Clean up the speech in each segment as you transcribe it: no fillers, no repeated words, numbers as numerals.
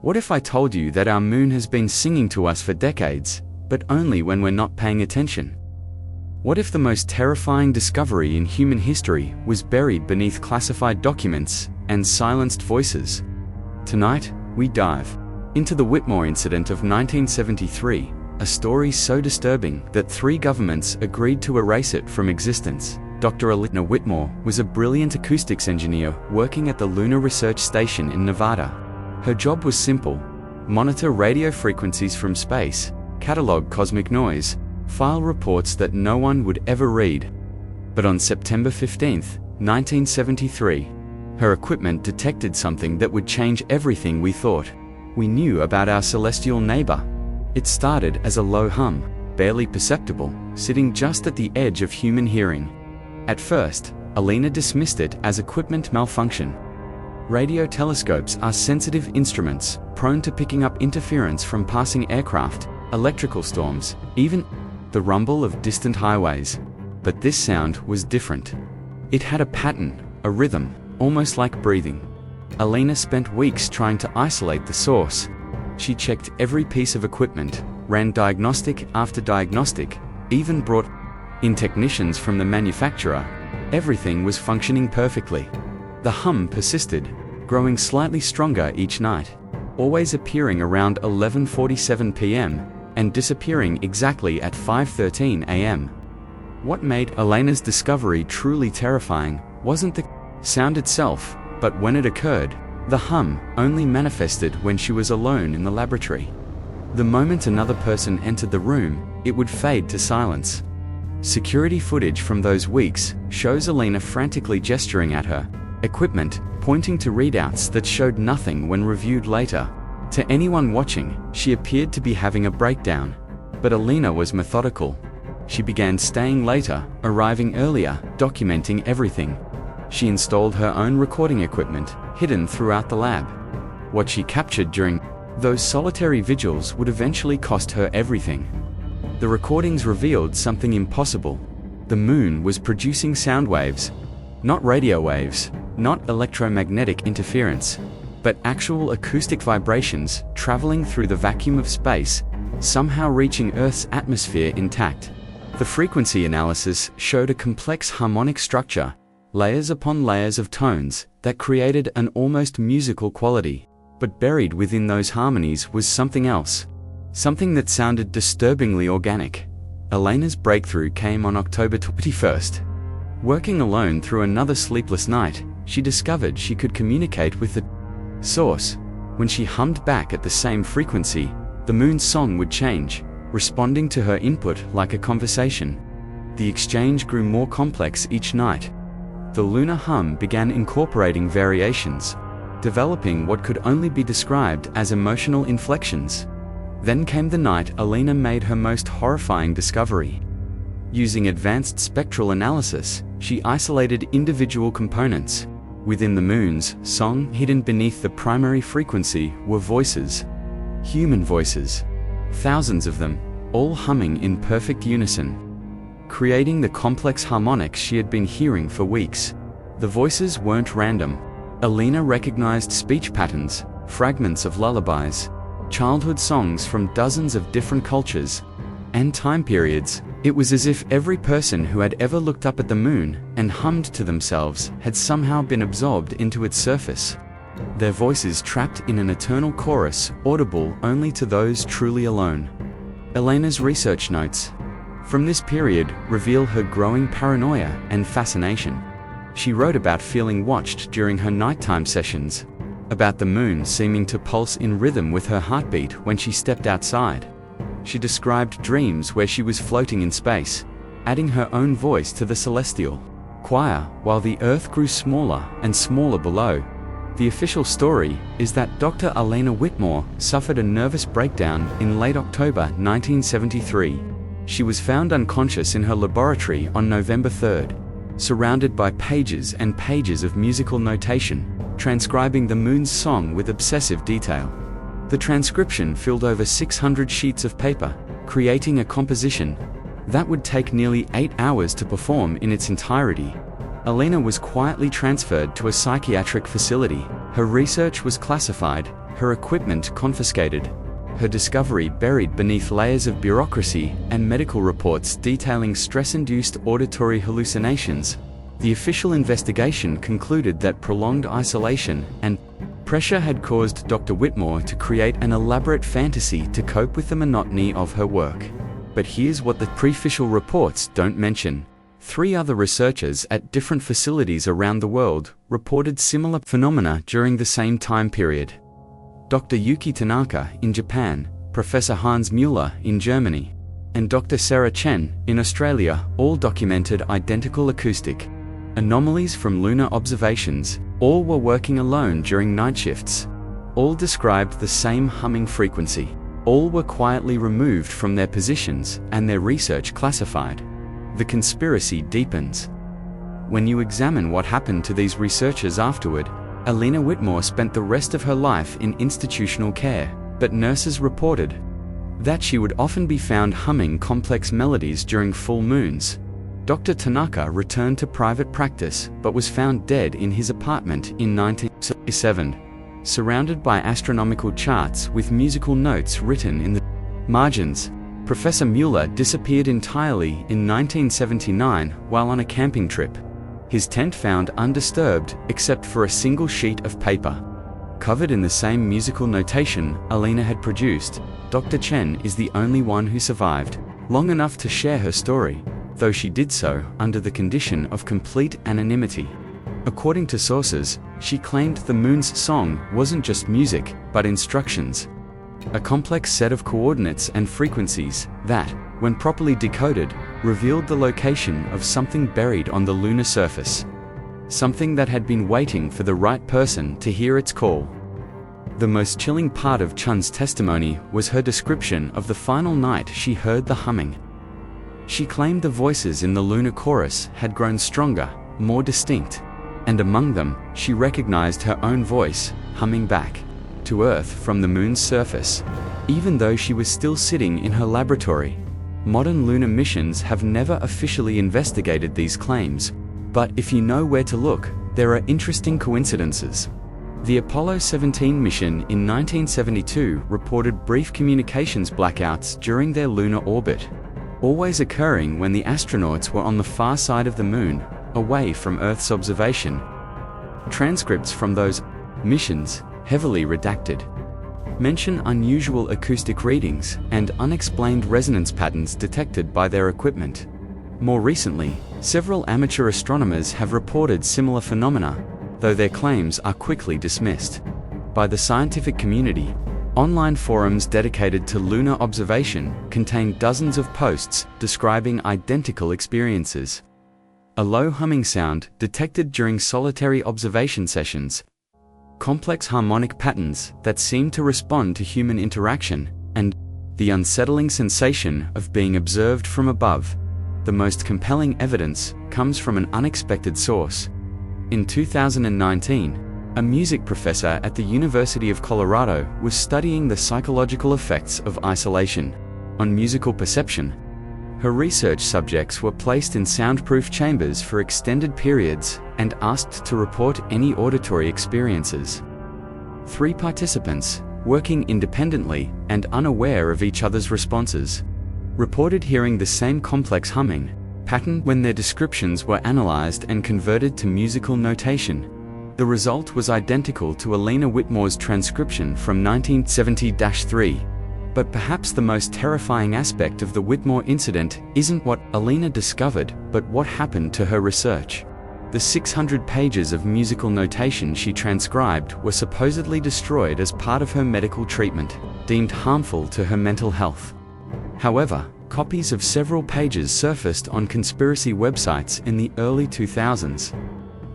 What if I told you that our moon has been singing to us for decades, but only when we're not paying attention? What if the most terrifying discovery in human history was buried beneath classified documents and silenced voices? Tonight, we dive into the Whitmore incident of 1973, a story so disturbing that 3 governments agreed to erase it from existence. Dr. Elena Whitmore was a brilliant acoustics engineer working at the Lunar Research Station in Nevada. Her job was simple: monitor radio frequencies from space, catalog cosmic noise, file reports that no one would ever read. But on September 15, 1973, her equipment detected something that would change everything we thought we knew about our celestial neighbor. It started as a low hum, barely perceptible, sitting just at the edge of human hearing. At first, Elena dismissed it as equipment malfunction. Radio telescopes are sensitive instruments, prone to picking up interference from passing aircraft, electrical storms, even the rumble of distant highways. But this sound was different. It had a pattern, a rhythm, almost like breathing. Elena spent weeks trying to isolate the source. She checked every piece of equipment, ran diagnostic after diagnostic, even brought in technicians from the manufacturer. Everything was functioning perfectly. The hum persisted, growing slightly stronger each night, always appearing around 11:47 p.m. and disappearing exactly at 5:13 a.m. What made Elena's discovery truly terrifying wasn't the sound itself, but when it occurred. The hum only manifested when she was alone in the laboratory. The moment another person entered the room, it would fade to silence. Security footage from those weeks shows Elena frantically gesturing at her equipment, pointing to readouts that showed nothing when reviewed later. To anyone watching, she appeared to be having a breakdown. But Elena was methodical. She began staying later, arriving earlier, documenting everything. She installed her own recording equipment, hidden throughout the lab. What she captured during those solitary vigils would eventually cost her everything. The recordings revealed something impossible. The moon was producing sound waves. Not radio waves, not electromagnetic interference, but actual acoustic vibrations traveling through the vacuum of space, somehow reaching Earth's atmosphere intact. The frequency analysis showed a complex harmonic structure, layers upon layers of tones that created an almost musical quality. But buried within those harmonies was something else, something that sounded disturbingly organic. Elena's breakthrough came on October 21st. Working alone through another sleepless night, she discovered she could communicate with the source. When she hummed back at the same frequency, the moon's song would change, responding to her input like a conversation. The exchange grew more complex each night. The lunar hum began incorporating variations, developing what could only be described as emotional inflections. Then came the night Elena made her most horrifying discovery. Using advanced spectral analysis, she isolated individual components. Within the moon's song, hidden beneath the primary frequency, were voices. Human voices. Thousands of them, all humming in perfect unison, creating the complex harmonics she had been hearing for weeks. The voices weren't random. Elena recognized speech patterns, fragments of lullabies, childhood songs from dozens of different cultures and time periods. It was as if every person who had ever looked up at the moon and hummed to themselves had somehow been absorbed into its surface. Their voices trapped in an eternal chorus, audible only to those truly alone. Elena's research notes from this period reveal her growing paranoia and fascination. She wrote about feeling watched during her nighttime sessions, about the moon seeming to pulse in rhythm with her heartbeat when she stepped outside. She described dreams where she was floating in space, adding her own voice to the celestial choir while the Earth grew smaller and smaller below. The official story is that Dr. Elena Whitmore suffered a nervous breakdown in late October 1973. She was found unconscious in her laboratory on November 3rd, surrounded by pages and pages of musical notation, transcribing the moon's song with obsessive detail. The transcription filled over 600 sheets of paper, creating a composition that would take nearly 8 hours to perform in its entirety. Elena was quietly transferred to a psychiatric facility. Her research was classified, her equipment confiscated, her discovery buried beneath layers of bureaucracy and medical reports detailing stress-induced auditory hallucinations. The official investigation concluded that prolonged isolation and pressure had caused Dr. Whitmore to create an elaborate fantasy to cope with the monotony of her work. But here's what the pre-official reports don't mention. 3 other researchers at different facilities around the world reported similar phenomena during the same time period. Dr. Yuki Tanaka in Japan, Professor Hans Müller in Germany, and Dr. Sarah Chen in Australia all documented identical acoustic anomalies from lunar observations. All were working alone during night shifts. All described the same humming frequency. All were quietly removed from their positions and their research classified. The conspiracy deepens. When you examine what happened to these researchers afterward, Alina Whitmore spent the rest of her life in institutional care, but nurses reported that she would often be found humming complex melodies during full moons. Dr. Tanaka returned to private practice but was found dead in his apartment in 1977, surrounded by astronomical charts with musical notes written in the margins. Professor Müller disappeared entirely in 1979 while on a camping trip. His tent found undisturbed except for a single sheet of paper. Covered in the same musical notation Alina had produced, Dr. Chen is the only one who survived long enough to share her story, though she did so under the condition of complete anonymity. According to sources, she claimed the moon's song wasn't just music, but instructions. A complex set of coordinates and frequencies that, when properly decoded, revealed the location of something buried on the lunar surface. Something that had been waiting for the right person to hear its call. The most chilling part of Chen's testimony was her description of the final night she heard the humming. She claimed the voices in the lunar chorus had grown stronger, more distinct, and among them, she recognized her own voice, humming back to Earth from the moon's surface, even though she was still sitting in her laboratory. Modern lunar missions have never officially investigated these claims, but if you know where to look, there are interesting coincidences. The Apollo 17 mission in 1972 reported brief communications blackouts during their lunar orbit, always occurring when the astronauts were on the far side of the moon, away from Earth's observation. Transcripts from those missions, heavily redacted, mention unusual acoustic readings and unexplained resonance patterns detected by their equipment. More recently, several amateur astronomers have reported similar phenomena, though their claims are quickly dismissed by the scientific community. Online forums dedicated to lunar observation contain dozens of posts describing identical experiences. A low humming sound detected during solitary observation sessions, complex harmonic patterns that seem to respond to human interaction, and the unsettling sensation of being observed from above. The most compelling evidence comes from an unexpected source. In 2019, a music professor at the University of Colorado was studying the psychological effects of isolation on musical perception. Her research subjects were placed in soundproof chambers for extended periods and asked to report any auditory experiences. 3 participants, working independently and unaware of each other's responses, reported hearing the same complex humming pattern when their descriptions were analyzed and converted to musical notation. The result was identical to Alina Whitmore's transcription from 1970-3. But perhaps the most terrifying aspect of the Whitmore incident isn't what Alina discovered, but what happened to her research. The 600 pages of musical notation she transcribed were supposedly destroyed as part of her medical treatment, deemed harmful to her mental health. However, copies of several pages surfaced on conspiracy websites in the early 2000s,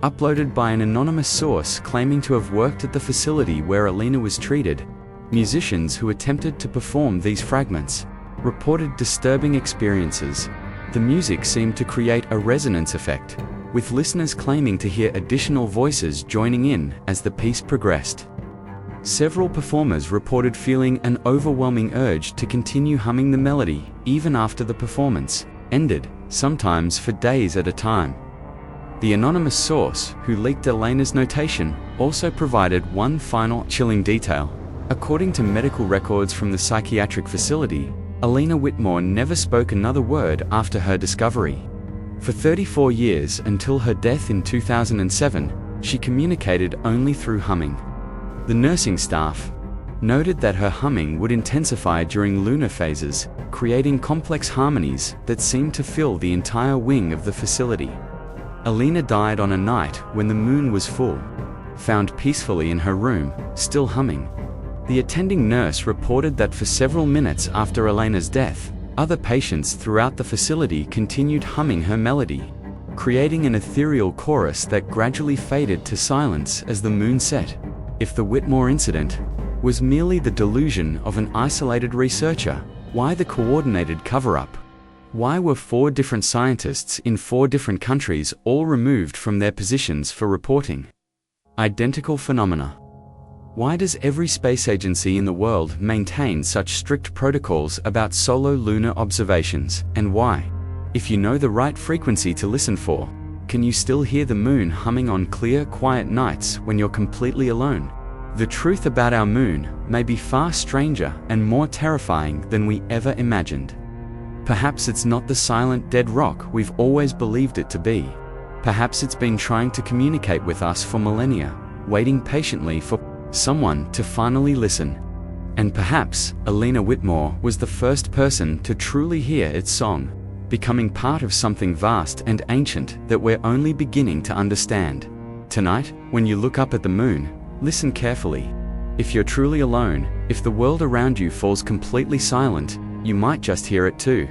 uploaded by an anonymous source claiming to have worked at the facility where Alina was treated. Musicians who attempted to perform these fragments reported disturbing experiences. The music seemed to create a resonance effect, with listeners claiming to hear additional voices joining in as the piece progressed. Several performers reported feeling an overwhelming urge to continue humming the melody even after the performance ended, sometimes for days at a time. The anonymous source who leaked Alina's notation also provided one final chilling detail. According to medical records from the psychiatric facility, Alina Whitmore never spoke another word after her discovery. For 34 years until her death in 2007, she communicated only through humming. The nursing staff noted that her humming would intensify during lunar phases, creating complex harmonies that seemed to fill the entire wing of the facility. Alina died on a night when the moon was full, found peacefully in her room, still humming. The attending nurse reported that for several minutes after Alina's death, other patients throughout the facility continued humming her melody, creating an ethereal chorus that gradually faded to silence as the moon set. If the Whitmore incident was merely the delusion of an isolated researcher, why the coordinated cover-up? Why were 4 different scientists in 4 different countries all removed from their positions for reporting identical phenomena? Why does every space agency in the world maintain such strict protocols about solo lunar observations? And why, if you know the right frequency to listen for, can you still hear the moon humming on clear, quiet nights when you're completely alone? The truth about our moon may be far stranger and more terrifying than we ever imagined. Perhaps it's not the silent, dead rock we've always believed it to be. Perhaps it's been trying to communicate with us for millennia, waiting patiently for someone to finally listen. And perhaps Alina Whitmore was the first person to truly hear its song, becoming part of something vast and ancient that we're only beginning to understand. Tonight, when you look up at the moon, listen carefully. If you're truly alone, if the world around you falls completely silent, you might just hear it too.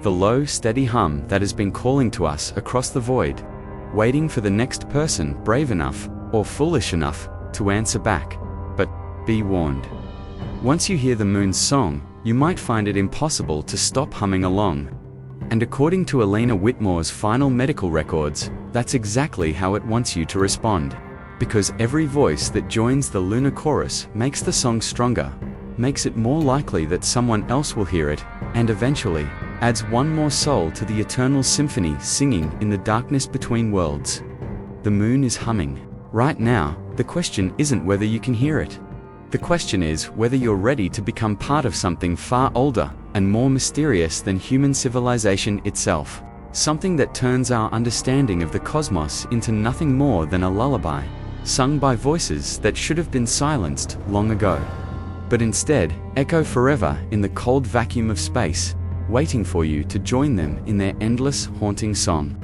The low, steady hum that has been calling to us across the void, waiting for the next person brave enough or foolish enough to answer back. But be warned. Once you hear the moon's song, you might find it impossible to stop humming along. And according to Alina Whitmore's final medical records, that's exactly how it wants you to respond. Because every voice that joins the lunar chorus makes the song stronger, makes it more likely that someone else will hear it, and eventually adds one more soul to the eternal symphony singing in the darkness between worlds. The moon is humming. Right now, the question isn't whether you can hear it. The question is whether you're ready to become part of something far older and more mysterious than human civilization itself. Something that turns our understanding of the cosmos into nothing more than a lullaby, sung by voices that should have been silenced long ago, but instead echo forever in the cold vacuum of space, waiting for you to join them in their endless, haunting song.